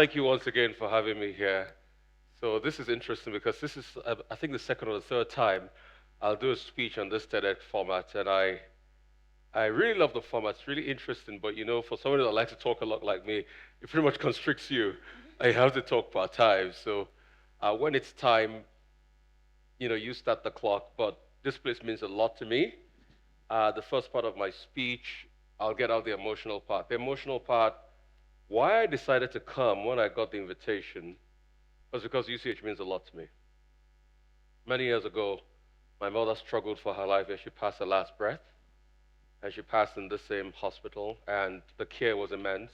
Thank you once again for having me here. So this is interesting because this is, I think, the second or the third time I'll do a speech on this TEDx format, and I really love the format. It's really interesting, but for somebody that likes to talk a lot like me, it pretty much constricts you. I have to talk part time. So when it's time, you start the clock. But this place means a lot to me. The first part of my speech, I'll get out the emotional part. The emotional part, why I decided to come when I got the invitation was because UCH means a lot to me. Many years ago, my mother struggled for her life as she passed her last breath, and she passed in the same hospital, and the care was immense.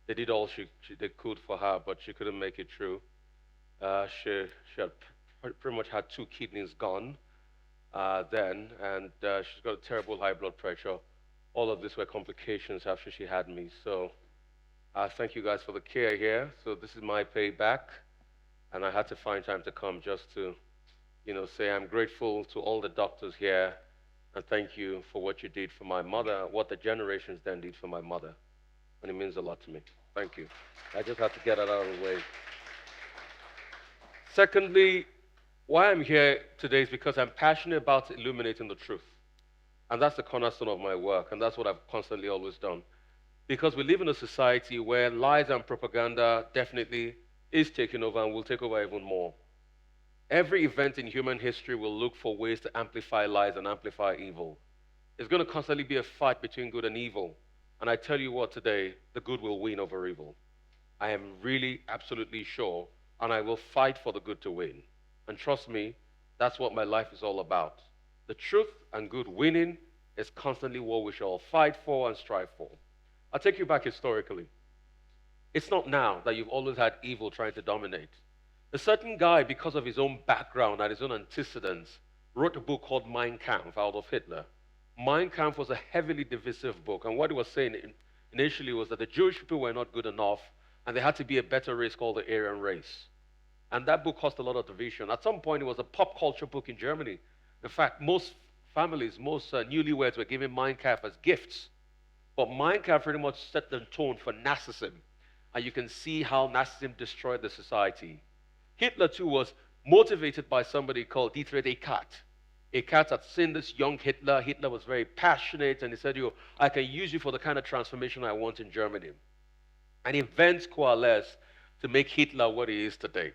They did all they could for her, but she couldn't make it through. She had pretty much had two kidneys gone then, and she's got a terrible high blood pressure. All of these were complications after she had me. So thank you guys for the care here. So this is my payback, and I had to find time to come just to, say I'm grateful to all the doctors here, and thank you for what you did for my mother, what the generations then did for my mother, and it means a lot to me. Thank you. I just had to get it out of the way. Secondly, why I'm here today is because I'm passionate about illuminating the truth. And that's the cornerstone of my work, and that's what I've constantly always done. Because we live in a society where lies and propaganda definitely is taking over and will take over even more. Every event in human history will look for ways to amplify lies and amplify evil. It's going to constantly be a fight between good and evil. And I tell you what today, the good will win over evil. I am really absolutely sure, and I will fight for the good to win. And trust me, that's what my life is all about. The truth and good winning is constantly what we shall fight for and strive for. I'll take you back historically. It's not now that you've always had evil trying to dominate. A certain guy, because of his own background and his own antecedents, wrote a book called Mein Kampf out of Hitler. Mein Kampf was a heavily divisive book, and what he was saying initially was that the Jewish people were not good enough, and there had to be a better race called the Aryan race. And that book caused a lot of division. At some point, it was a pop culture book in Germany. In fact, most families, most newlyweds were given Mein Kampf as gifts. But Mein Kampf pretty much set the tone for Nazism. And you can see how Nazism destroyed the society. Hitler, too, was motivated by somebody called Dietrich Eckart. Eckart had seen this young Hitler. Hitler was very passionate, and he said, I can use you for the kind of transformation I want in Germany. And events coalesced to make Hitler what he is today.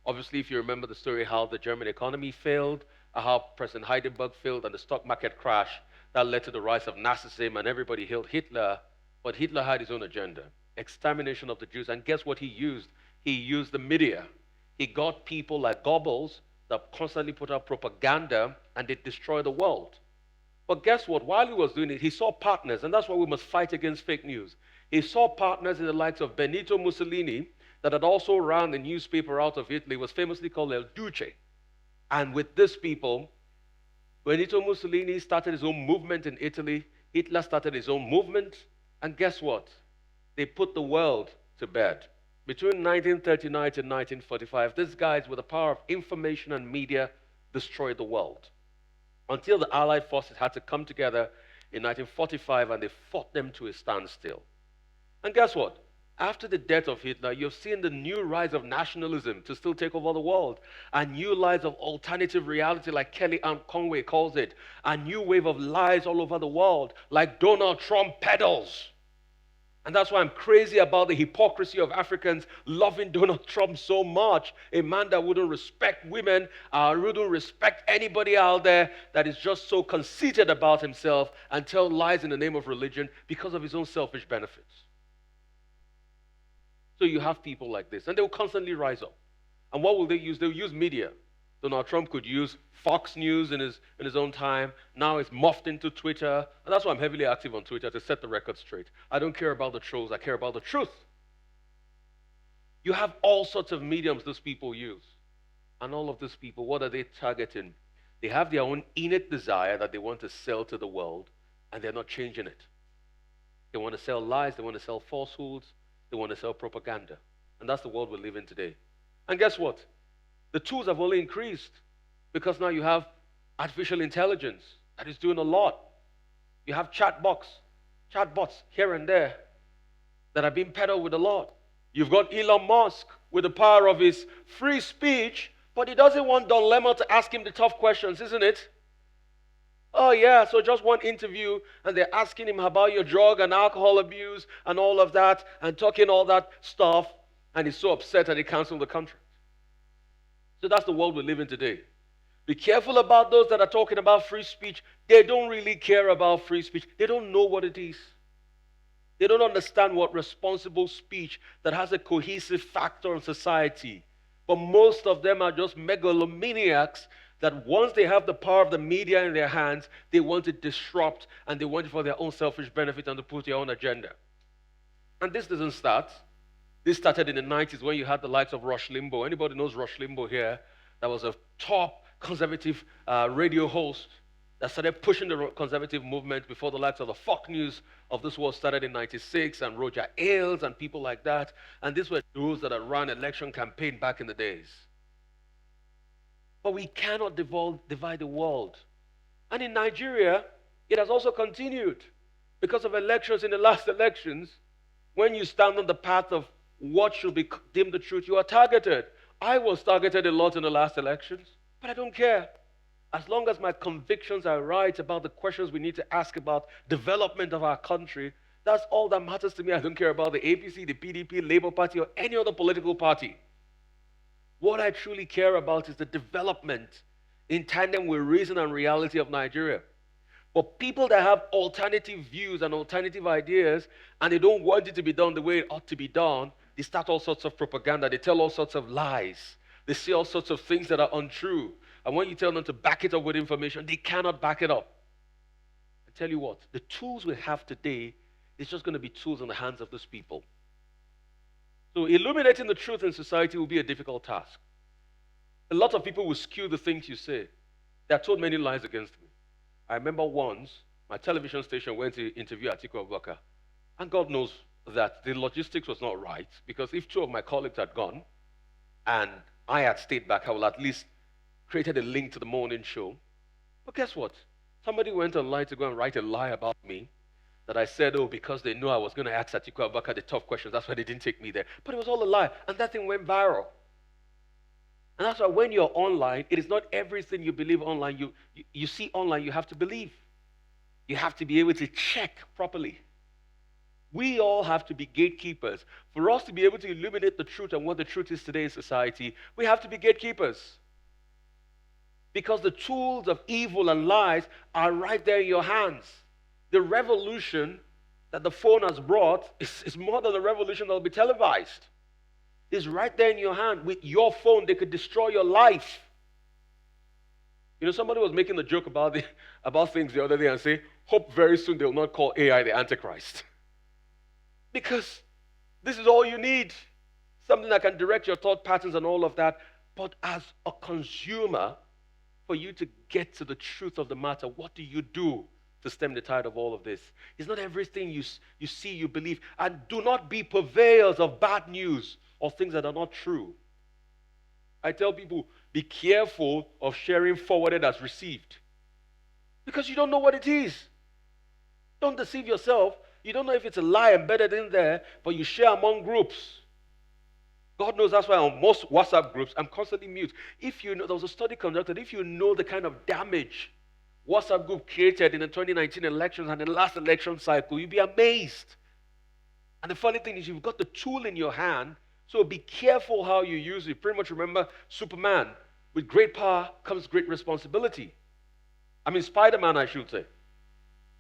Obviously, if you remember the story, how the German economy failed, how President Hindenburg failed, and the stock market crash, that led to the rise of Nazism, and everybody hailed Hitler. But Hitler had his own agenda, extermination of the Jews. And guess what he used? He used the media. He got people like Goebbels that constantly put out propaganda, and they destroyed the world. But guess what? While he was doing it, he saw partners, and that's why we must fight against fake news. He saw partners in the likes of Benito Mussolini, that had also ran the newspaper out of Italy, was famously called El Duce. And with these people, Benito Mussolini started his own movement in Italy. Hitler started his own movement. And guess what? They put the world to bed. Between 1939 to 1945, these guys, with the power of information and media, destroyed the world. Until the Allied forces had to come together in 1945, and they fought them to a standstill. And guess what? After the death of Hitler, you've seen the new rise of nationalism to still take over the world. A new rise of alternative reality, like Kellyanne Conway calls it. A new wave of lies all over the world, like Donald Trump peddles. And that's why I'm crazy about the hypocrisy of Africans loving Donald Trump so much. A man that wouldn't respect women, wouldn't respect anybody out there, that is just so conceited about himself and tell lies in the name of religion because of his own selfish benefits. So you have people like this, and they will constantly rise up. And what will they use? They'll use media. Donald Trump could use Fox News in his own time. Now it's morphed into Twitter. And that's why I'm heavily active on Twitter, to set the record straight. I don't care about the trolls. I care about the truth. You have all sorts of mediums these people use. And all of these people, what are they targeting? They have their own innate desire that they want to sell to the world, and they're not changing it. They want to sell lies. They want to sell falsehoods. They want to sell propaganda. And that's the world we live in today. And guess what? The tools have only increased, because now you have artificial intelligence that is doing a lot. You have chatbots here and there that are being peddled with a lot. You've got Elon Musk with the power of his free speech, but he doesn't want Don Lemon to ask him the tough questions, isn't it? Oh, yeah, so just one interview, and they're asking him about your drug and alcohol abuse and all of that, and talking all that stuff, and he's so upset that he canceled the contract. So that's the world we live in today. Be careful about those that are talking about free speech. They don't really care about free speech. They don't know what it is. They don't understand what responsible speech that has a cohesive factor in society. But most of them are just megalomaniacs that once they have the power of the media in their hands, they want to disrupt and they want it for their own selfish benefit and to put their own agenda. And this doesn't start. This started in the 90s when you had the likes of Rush Limbaugh. Anybody knows Rush Limbaugh here? That was a top conservative radio host that started pushing the conservative movement before the likes of the Fox News of this world started in 96 and Roger Ailes and people like that. And these were those that had run election campaign back in the days. But we cannot divide the world. And in Nigeria, it has also continued because of elections in the last elections. When you stand on the path of what should be deemed the truth, you are targeted. I was targeted a lot in the last elections, but I don't care. As long as my convictions are right about the questions we need to ask about development of our country, that's all that matters to me. I don't care about the APC, the PDP, Labour Party, or any other political party. What I truly care about is the development in tandem with reason and reality of Nigeria. But people that have alternative views and alternative ideas, and they don't want it to be done the way it ought to be done, they start all sorts of propaganda. They tell all sorts of lies. They say all sorts of things that are untrue. And when you tell them to back it up with information, they cannot back it up. I tell you what, the tools we have today is just going to be tools in the hands of those people. So illuminating the truth in society will be a difficult task. A lot of people will skew the things you say. They have told many lies against me. I remember once, my television station went to interview Atiku Abubakar, and God knows that the logistics was not right, because if two of my colleagues had gone, and I had stayed back, I would at least created a link to the morning show. But guess what? Somebody went online to go and write a lie about me, that I said, oh, because they knew I was going to ask Atiku Abubakar the tough questions, that's why they didn't take me there. But it was all a lie, and that thing went viral. And that's why when you're online, it is not everything you believe online, you see online, you have to believe. You have to be able to check properly. We all have to be gatekeepers. For us to be able to illuminate the truth and what the truth is today in society, we have to be gatekeepers. Because the tools of evil and lies are right there in your hands. The revolution that the phone has brought is more than a revolution that will be televised. It's right there in your hand. With your phone, they could destroy your life. You know, somebody was making a joke about things the other day and say, hope very soon they will not call AI the Antichrist. Because this is all you need. Something that can direct your thought patterns and all of that. But as a consumer, for you to get to the truth of the matter, what do you do to stem the tide of all of this? It's not everything you see, you believe. And do not be purveyors of bad news or things that are not true. I tell people, be careful of sharing forwarded as received. Because you don't know what it is. Don't deceive yourself. You don't know if it's a lie embedded in there, but you share among groups. God knows that's why on most WhatsApp groups, I'm constantly mute. If you know, there was a study conducted, if you know the kind of damage WhatsApp group created in the 2019 elections and the last election cycle, you'll be amazed. And the funny thing is, you've got the tool in your hand, so be careful how you use it. Pretty much remember Superman. With great power comes great responsibility. I mean, Spider-Man, I should say.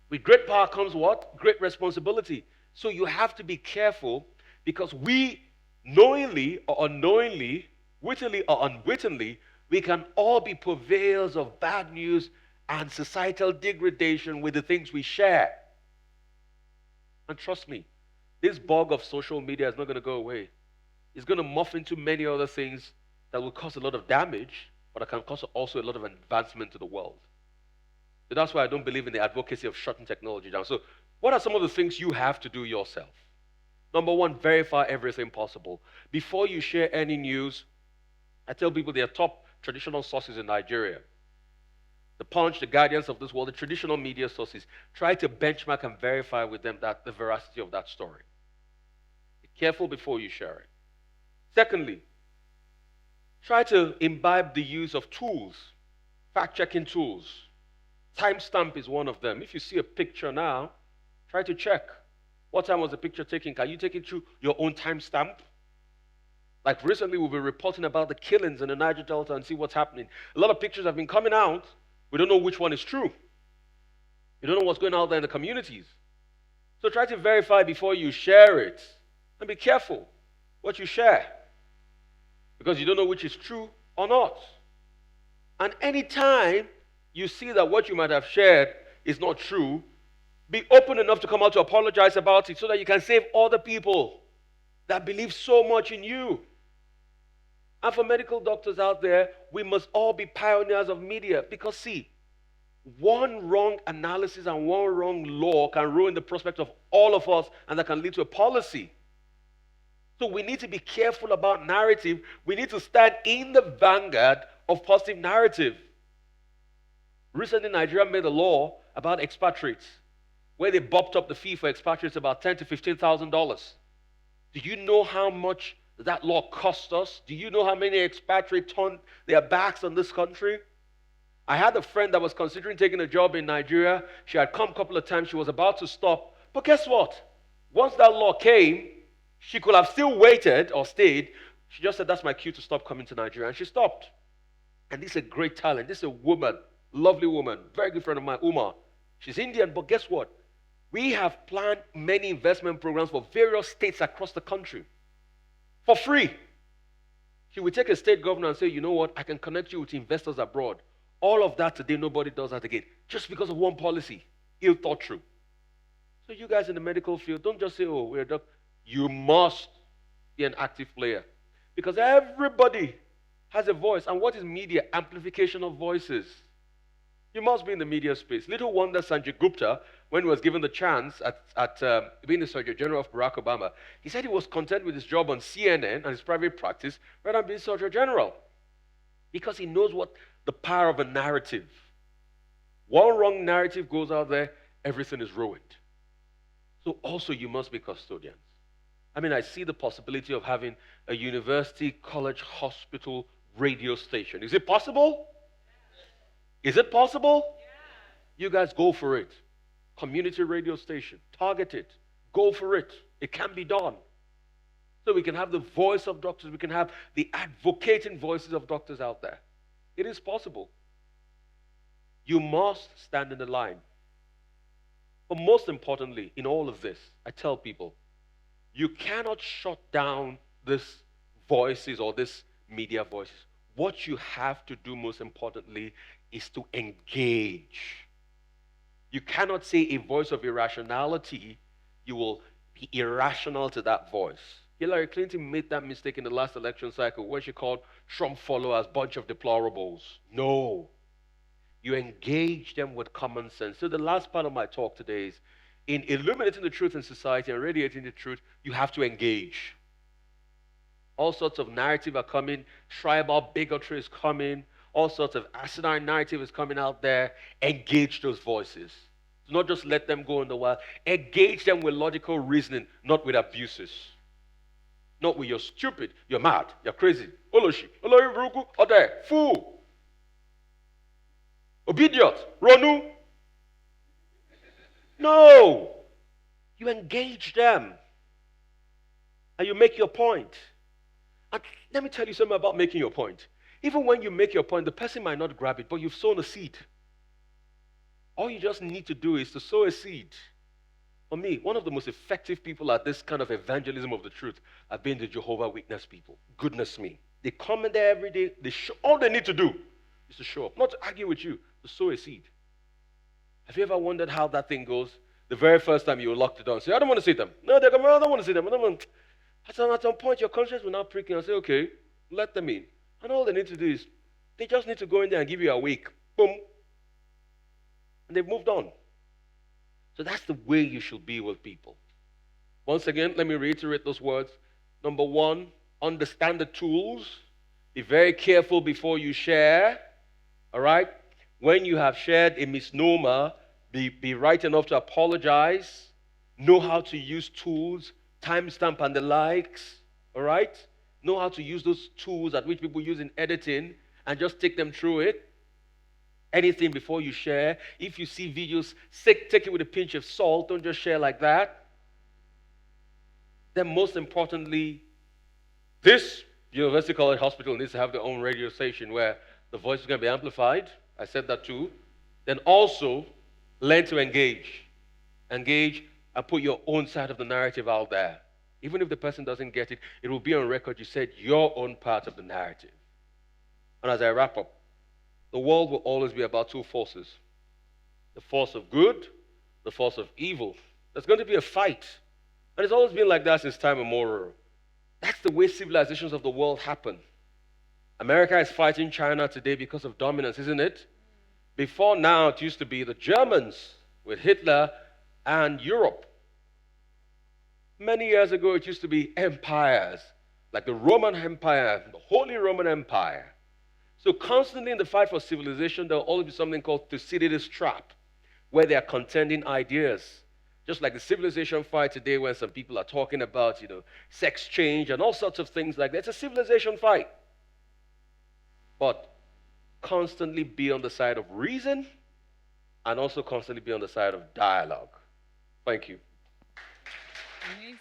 With great power comes what? Great responsibility. So you have to be careful, because we, knowingly or unknowingly, wittingly or unwittingly, we can all be purveyors of bad news and societal degradation with the things we share. And trust me, this bug of social media is not going to go away. It's going to morph into many other things that will cause a lot of damage, but it can cause also a lot of advancement to the world. So that's why I don't believe in the advocacy of shutting technology down. So what are some of the things you have to do yourself? Number one, verify everything possible. Before you share any news, I tell people there are top traditional sources in Nigeria. The Punch, the Guardians of this world, the traditional media sources. Try to benchmark and verify with them the veracity of that story. careful before you share it. Secondly, try to imbibe the use of tools, fact-checking tools. Timestamp is one of them. If you see a picture now, try to check. What time was the picture taken? Can you take it through your own timestamp? Like recently, we've been reporting about the killings in the Niger Delta and see what's happening. A lot of pictures have been coming out. We don't know which one is true. You don't know what's going on out there in the communities. So try to verify before you share it. And be careful what you share, because you don't know which is true or not. And anytime you see that what you might have shared is not true, be open enough to come out to apologize about it so that you can save other people that believe so much in you. And for medical doctors out there, we must all be pioneers of media, because see, one wrong analysis and one wrong law can ruin the prospect of all of us, and that can lead to a policy. So we need to be careful about narrative. We need to stand in the vanguard of positive narrative. Recently, Nigeria made a law about expatriates, where they bopped up the fee for expatriates about $10,000 to $15,000. Do you know how much that law cost us? Do you know how many expatriates turned their backs on this country? I had a friend that was considering taking a job in Nigeria. She had come a couple of times. She was about to stop. But guess what? Once that law came, she could have still waited or stayed. She just said, that's my cue to stop coming to Nigeria. And she stopped. And this is a great talent. This is a woman, lovely woman, very good friend of mine, Uma. She's Indian, but guess what? We have planned many investment programs for various states across the country for free. She would take a state governor and say, you know what, I can connect you with investors abroad. All of that today, nobody does that again, just because of one policy, ill thought through. So you guys in the medical field, don't just say, oh, we're a doctor. You must be an active player, because everybody has a voice. And what is media? Amplification of voices. You must be in the media space. Little wonder Sanjay Gupta, when he was given the chance at being the Surgeon General of Barack Obama, he said he was content with his job on CNN and his private practice rather than being Surgeon General, because he knows what the power of a narrative. One wrong narrative goes out there, everything is ruined. So also you must be custodians. I mean, I see the possibility of having a university, college, hospital, radio station. Is it possible? Is it possible? You guys go for it. Community radio station, target it, go for it. It can be done. So we can have the voice of doctors, we can have the advocating voices of doctors out there. It is possible. You must stand in the line. But most importantly, in all of this, I tell people, you cannot shut down these voices or these media voices. What you have to do most importantly is to engage. You cannot say a voice of irrationality, you will be irrational to that voice. Hillary Clinton made that mistake in the last election cycle where she called Trump followers a bunch of deplorables. No. You engage them with common sense. So the last part of my talk today is, in illuminating the truth in society and radiating the truth, you have to engage. All sorts of narrative are coming. Tribal bigotry is coming. All sorts of asinine narrative is coming out there. Engage those voices. Do not just let them go in the wild. Engage them with logical reasoning, not with abuses. Not with you're stupid, you're mad, you're crazy. Oloshi, Olori Buruku, Ode, fool. Obedience, Ronu. No. You engage them. And you make your point. And let me tell you something about making your point. Even when you make your point, the person might not grab it, but you've sown a seed. All you just need to do is to sow a seed. For me, one of the most effective people at this kind of evangelism of the truth have been the Jehovah Witness people. Goodness me. They come in there every day. All they need to do is to show up. Not to argue with you, to sow a seed. Have you ever wondered how that thing goes? The very first time you locked it on, say, I don't want to see them. No, they're coming, I don't want to see them. At some point, your conscience will now prick you and say, okay, let them in. And all they need to do is, they just need to go in there and give you a week. Boom. And they've moved on. So that's the way you should be with people. Once again, let me reiterate those words. Number one, understand the tools. Be very careful before you share. All right? When you have shared a misnomer, be right enough to apologize. Know how to use tools. timestamp and the likes, all right? Know how to use those tools that which people use in editing and just take them through it. Anything before you share. If you see videos, take it with a pinch of salt. Don't just share like that. Then most importantly, this University College Hospital needs to have their own radio station where the voice is going to be amplified. I said that too. Then also, learn to engage. Engage and put your own side of the narrative out there. Even if the person doesn't get it, it will be on record. You said your own part of the narrative. And as I wrap up, the world will always be about two forces. The force of good, the force of evil. There's going to be a fight. And it's always been like that since time immemorial. That's the way civilizations of the world happen. America is fighting China today because of dominance, isn't it? Before now, it used to be the Germans with Hitler and Europe. Many years ago, it used to be empires, like the Roman Empire, the Holy Roman Empire. So constantly in the fight for civilization, there will always be something called Thucydides' trap, where they are contending ideas. Just like the civilization fight today, when some people are talking about, sex change and all sorts of things like that. It's a civilization fight. But constantly be on the side of reason and also constantly be on the side of dialogue. Thank you. Amazing.